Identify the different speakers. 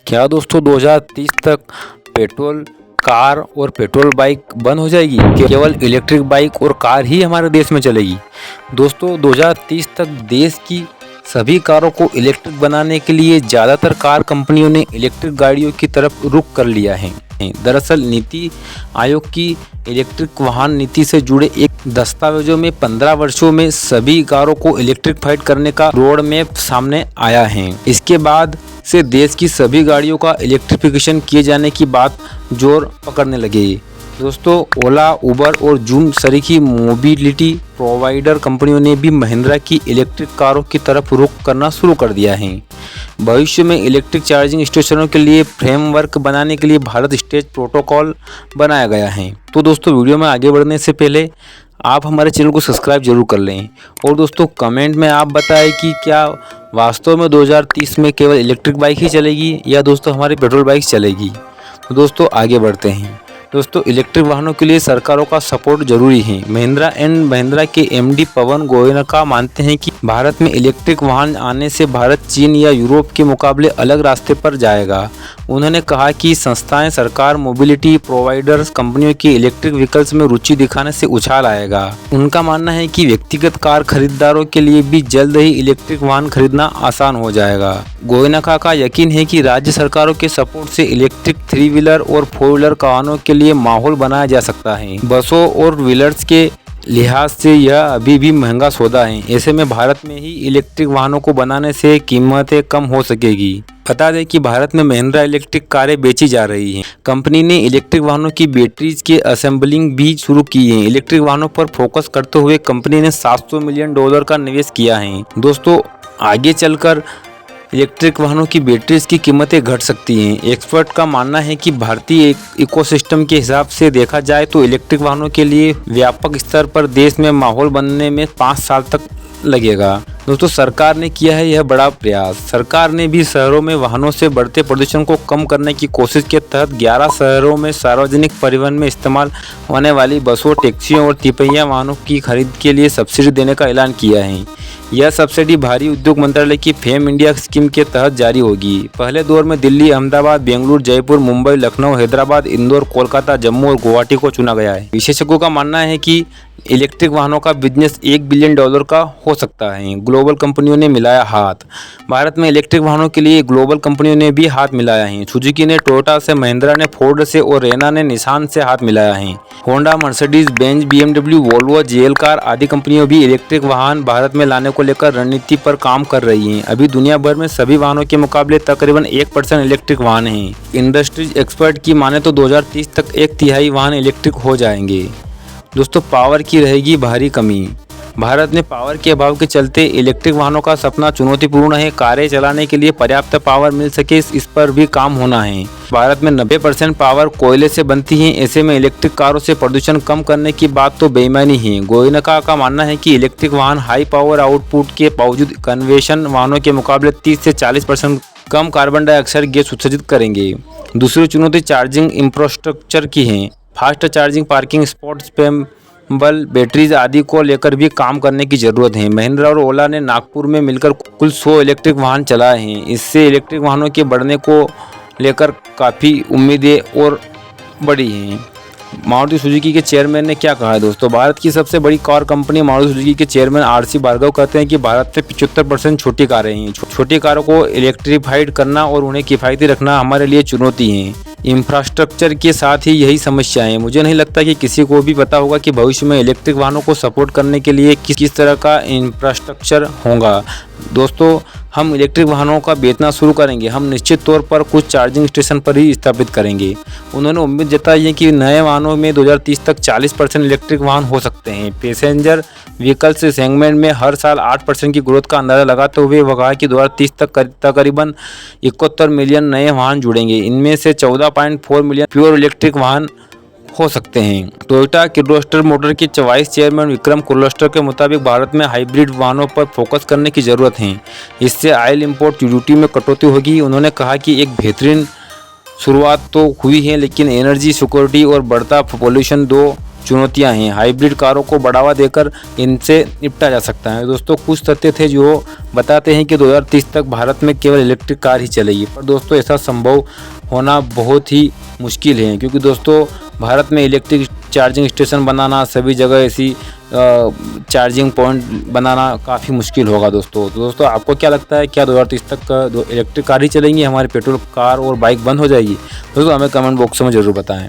Speaker 1: क्या दोस्तों 2030 तक पेट्रोल कार और पेट्रोल बाइक बंद हो जाएगी? केवल इलेक्ट्रिक बाइक और कार ही हमारे देश में चलेगी? दोस्तों 2030 तक देश की सभी कारों को इलेक्ट्रिक बनाने के लिए ज़्यादातर कार कंपनियों ने इलेक्ट्रिक गाड़ियों की तरफ रुख कर लिया है। दरअसल नीति आयोग की इलेक्ट्रिक वाहन नीति से जुड़े एक दस्तावेजों में 15 वर्षों में सभी कारों को इलेक्ट्रिफाइड करने का रोड मैप सामने आया है। इसके बाद से देश की सभी गाड़ियों का इलेक्ट्रिफिकेशन किए जाने की बात जोर पकड़ने लगी। दोस्तों ओला, उबर और जूम सरीखी मोबिलिटी प्रोवाइडर कंपनियों ने भी महिंद्रा की इलेक्ट्रिक कारों की तरफ रुख करना शुरू कर दिया है। भविष्य में इलेक्ट्रिक चार्जिंग स्टेशनों के लिए फ्रेमवर्क बनाने के लिए भारत स्टेज प्रोटोकॉल बनाया गया है। तो दोस्तों वीडियो में आगे बढ़ने से पहले आप हमारे चैनल को सब्सक्राइब जरूर कर लें और दोस्तों कमेंट में आप बताएं कि क्या वास्तव में 2030 में केवल इलेक्ट्रिक बाइक ही चलेगी या दोस्तों हमारी पेट्रोल बाइक चलेगी। तो दोस्तों आगे बढ़ते हैं। दोस्तों इलेक्ट्रिक वाहनों के लिए सरकारों का सपोर्ट जरूरी है। महिंद्रा एंड महिंद्रा के एमडी पवन गोयनका मानते हैं कि भारत में इलेक्ट्रिक वाहन आने से भारत चीन या यूरोप के मुकाबले अलग रास्ते पर जाएगा। उन्होंने कहा कि संस्थाएं, सरकार, मोबिलिटी प्रोवाइडर्स कंपनियों की इलेक्ट्रिक व्हीकल्स में रुचि दिखाने से उछाल आएगा। उनका मानना है कि व्यक्तिगत कार खरीदारों के लिए भी जल्द ही इलेक्ट्रिक वाहन खरीदना आसान हो जाएगा। गोयनका का यकीन है कि राज्य सरकारों के सपोर्ट से इलेक्ट्रिक 3 व्हीलर और 4 व्हीलर वाहनों के लिए माहौल बनाया जा सकता है। बसों और व्हीलर्स के लिहाज से यह अभी भी महंगा सौदा है। ऐसे में भारत में ही इलेक्ट्रिक वाहनों को बनाने से कीमतें कम हो सकेगी। बता दें कि भारत में महिंद्रा इलेक्ट्रिक कारें बेची जा रही हैं। कंपनी ने इलेक्ट्रिक वाहनों की बैटरीज के असेंबलिंग भी शुरू की है। इलेक्ट्रिक वाहनों पर फोकस करते हुए कंपनी ने $700 मिलियन का निवेश किया है। दोस्तों आगे चलकर इलेक्ट्रिक वाहनों की बैटरीज की कीमतें घट सकती हैं। एक्सपर्ट का मानना है कि भारतीय इकोसिस्टम के हिसाब से देखा जाए तो इलेक्ट्रिक वाहनों के लिए व्यापक स्तर पर देश में माहौल बनने में 5 साल तक लगेगा। दोस्तों सरकार ने किया है यह बड़ा प्रयास। सरकार ने भी शहरों में वाहनों से बढ़ते प्रदूषण को कम करने की कोशिश के तहत 11 शहरों में सार्वजनिक परिवहन में इस्तेमाल होने वाली बसों, टैक्सियों और तिपहिया वाहनों की खरीद के लिए सब्सिडी देने का ऐलान किया है। यह सब्सिडी भारी उद्योग मंत्रालय की फेम इंडिया स्कीम के तहत जारी होगी। पहले दौर में दिल्ली, अहमदाबाद, बेंगलुरु, जयपुर, मुंबई, लखनऊ, हैदराबाद, इंदौर, कोलकाता, जम्मू और गुवाहाटी को चुना गया है। विशेषज्ञों का मानना है कि इलेक्ट्रिक वाहनों का बिजनेस $1 बिलियन का हो सकता है। ग्लोबल कंपनियों ने मिलाया हाथ। भारत में इलेक्ट्रिक वाहनों के लिए ग्लोबल कंपनियों ने भी हाथ मिलाया है। सुजुकी ने टोयोटा से, महिंद्रा ने फोर्ड से और रेना ने निसान से हाथ मिलाया है। Honda, Mercedes Benz, BMW, Volvo, जेल कार आदि कंपनियों भी इलेक्ट्रिक वाहन भारत में लाने को लेकर रणनीति पर काम कर रही हैं। अभी दुनिया भर में सभी वाहनों के मुकाबले तकरीबन 1% इलेक्ट्रिक वाहन हैं। इंडस्ट्रीज एक्सपर्ट की माने तो 2030 तक 1/3 वाहन इलेक्ट्रिक हो जाएंगे। दोस्तों पावर की रहेगी भारी कमी। भारत में पावर के अभाव के चलते इलेक्ट्रिक वाहनों का सपना चुनौतीपूर्ण है। कारें चलाने के लिए पर्याप्त पावर मिल सके, इस पर भी काम होना है। भारत में 90% पावर कोयले से बनती है। ऐसे में इलेक्ट्रिक कारों से प्रदूषण कम करने की बात तो बेईमानी है। गोयनका का मानना है कि इलेक्ट्रिक वाहन हाई पावर आउटपुट के बावजूद कन्वेंशनल वाहनों के मुकाबले 30 से 40% कम कार्बन डाइऑक्साइड गैस उत्सर्जित करेंगे। दूसरी चुनौती चार्जिंग इंफ्रास्ट्रक्चर की है। Fast charging, parking spot, swappable batteries आदि को लेकर भी काम करने की जरूरत है। महिंद्रा और ओला ने नागपुर में मिलकर कुल 100 इलेक्ट्रिक वाहन चलाए हैं। इससे इलेक्ट्रिक वाहनों के बढ़ने को लेकर काफ़ी उम्मीदें और बड़ी हैं। मारुति सुजुकी के चेयरमैन ने क्या कहा है? दोस्तों भारत की सबसे बड़ी कार कंपनी मारुति सुजुकी के चेयरमैन RC भार्गव कहते हैं कि भारत में 75% छोटी कारें हैं। छोटी कारों को इलेक्ट्रीफाइड करना और उन्हें किफ़ायती रखना हमारे लिए चुनौती है। इंफ्रास्ट्रक्चर के साथ ही यही समस्या है। मुझे नहीं लगता कि किसी को भी पता होगा कि भविष्य में इलेक्ट्रिक वाहनों को सपोर्ट करने के लिए किस तरह का इंफ्रास्ट्रक्चर होगा। दोस्तों हम इलेक्ट्रिक वाहनों का बेचना शुरू करेंगे। हम निश्चित तौर पर कुछ चार्जिंग स्टेशन पर ही स्थापित करेंगे। उन्होंने उम्मीद जताई है कि नए वाहनों में 2030 तक 40% इलेक्ट्रिक वाहन हो सकते हैं। पैसेंजर व्हीकल्स सेगमेंट में हर साल 8% की ग्रोथ का अंदाजा लगाते हुए वह कहा कि 2030 तक तकरीबन 71 मिलियन नए वाहन जुड़ेंगे। इनमें से 14.4 मिलियन प्योर इलेक्ट्रिक वाहन हो सकते हैं। टोयोटा किर्लोस्कर मोटर के वाइस चेयरमैन विक्रम किर्लोस्कर के मुताबिक भारत में हाइब्रिड वाहनों पर फोकस करने की ज़रूरत है। इससे ऑयल इंपोर्ट ड्यूटी में कटौती होगी। उन्होंने कहा कि एक बेहतरीन शुरुआत तो हुई है, लेकिन एनर्जी सिक्योरिटी और बढ़ता पॉल्यूशन 2 चुनौतियां हैं। हाइब्रिड कारों को बढ़ावा देकर इनसे निपटा जा सकता है। दोस्तों कुछ तथ्य थे जो बताते हैं कि 2030 तक भारत में केवल इलेक्ट्रिक कार ही चलेगी, पर दोस्तों ऐसा संभव होना बहुत ही मुश्किल है, क्योंकि दोस्तों भारत में इलेक्ट्रिक चार्जिंग स्टेशन बनाना, सभी जगह ऐसी चार्जिंग पॉइंट बनाना काफ़ी मुश्किल होगा दोस्तों। तो दोस्तों आपको क्या लगता है, क्या 2030 तक इलेक्ट्रिक कार ही चलेंगी, हमारी पेट्रोल कार और बाइक बंद हो जाएगी? दोस्तों हमें कमेंट बॉक्स में ज़रूर बताएं।